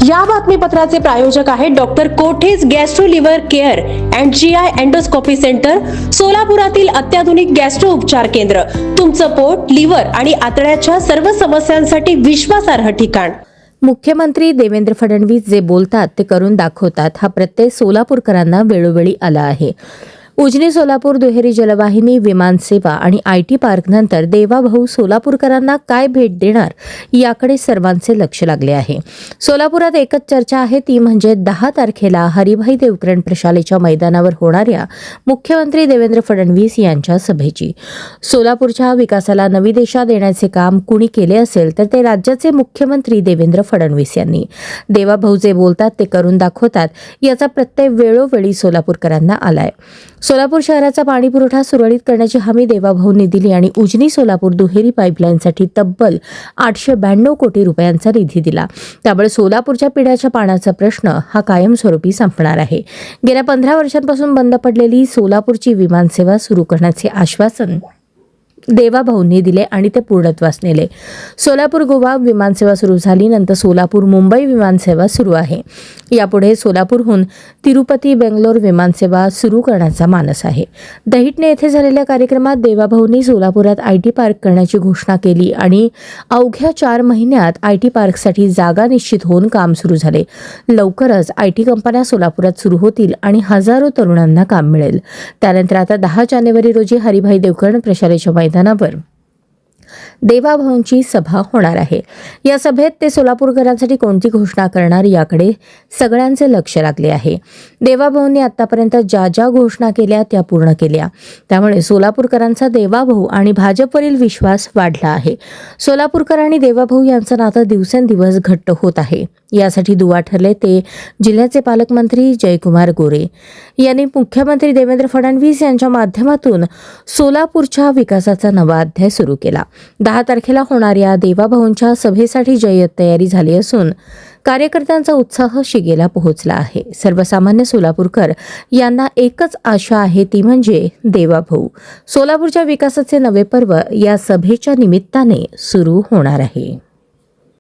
या बातमीपत्राचे प्रायोजक आहेत डॉक्टर कोठेज gastro liver care and GI endoscopy centre, सोलापुरातील अत्याधुनिक गॅस्ट्रो उपचार केंद्र. तुमचं पोट, लिव्हर आणि आतड्याच्या सर्व समस्यांसाठी विश्वासार्ह ठिकाण. मुख्यमंत्री देवेंद्र फडणवीस जे बोलतात ते करून दाखवतात, हा प्रत्यय सोलापूरकरांना वेळोवेळी आला आहे. उजनी सोलापूर दुहेरी जलवाहिनी, विमान सेवा आणि IT पार्क नंतर देवाभाऊ सोलापूरकरांना काय भेट देणार याकडे सर्वांचे लक्ष लागले आहे. सोलापुरात एकच चर्चा आहे, ती म्हणजे 10 तारखेला हरिभाई देवकरण प्रशालेच्या मैदानावर होणाऱ्या मुख्यमंत्री देवेंद्र फडणवीस यांच्या सभेची. सोलापूरच्या विकासाला नवी दिशा देण्याचे काम कुणी केले असेल तर ते राज्याचे मुख्यमंत्री देवेंद्र फडणवीस यांनी. देवाभाऊ जे बोलतात ते करून दाखवतात, याचा प्रत्यय वेळोवेळी सोलापूरकरांना आलाय. सोलापूर शहराचा पाणी पुरवठा सुरळीत करण्याची हमी देवाभाऊंनी दिली आणि उजनी सोलापूर दुहेरी पाईपलाईनसाठी तब्बल 892 कोटी रुपयांचा निधी दिला. त्यामुळे सोलापूरच्या पिण्याच्या पाण्याचा प्रश्न हा कायमस्वरूपी संपणार आहे. गेल्या 15 वर्षांपासून बंद पडलेली सोलापूरची विमानसेवा सुरू करण्याचे आश्वासन देवाभाऊंनी दिले आणि ते पूर्णत्वास नेले. सोलापूर गोवा विमानसेवा सुरू झाली, नंतर सोलापूर मुंबई विमानसेवा सुरू आहे. यापुढे सोलापूरहून तिरुपती बेंगलोर विमानसेवा सुरू करण्याचा मानस आहे. दहिटणे येथे झालेल्या कार्यक्रमात देवाभाऊंनी सोलापुरात IT पार्क करण्याची घोषणा केली आणि अवघ्या 4 महिन्यात IT पार्कसाठी जागा निश्चित होऊन काम सुरू झाले. लवकरच IT कंपन्या सोलापुरात सुरू होतील आणि हजारो तरुणांना काम मिळेल. त्यानंतर आता 10 जानेवारी रोजी हरिभाई देवकरण प्रशालेच्या मैदानावर देवाभाऊंची सभा होणार आहे. या सभेत ते सोलापूरकरांसाठी कोणती घोषणा करणार याकडे सगळ्यांचे लक्ष लागले आहे. देवाभाऊंनी आतापर्यंत ज्या ज्या घोषणा केल्या त्या पूर्ण केल्या. त्यामुळे सोलापूरकरांचा देवाभाऊ आणि भाजपवरील विश्वास वाढला आहे. सोलापूरकर आणि देवाभाऊ यांचं नातं दिवसेंदिवस घट्ट होत आहे. यासाठी दुवा ठरले ते जिल्ह्याचे पालकमंत्री जयकुमार गोरे यांनी मुख्यमंत्री देवेंद्र फडणवीस यांच्या माध्यमातून सोलापूरच्या विकासाचा नवा अध्याय सुरू केला. 10 तारखेला होणाऱ्या देवाभाऊंच्या सभेसाठी जय्यत तयारी झाली असून कार्यकर्त्यांचा उत्साह शिगेला पोहोचला आहे. सर्वसामान्य सोलापूरकर यांना एकच आशा आहे, ती म्हणजे देवाभाऊ. सोलापूरच्या विकासाचे नवे पर्व या सभेच्या निमित्ताने सुरू होणार आहे.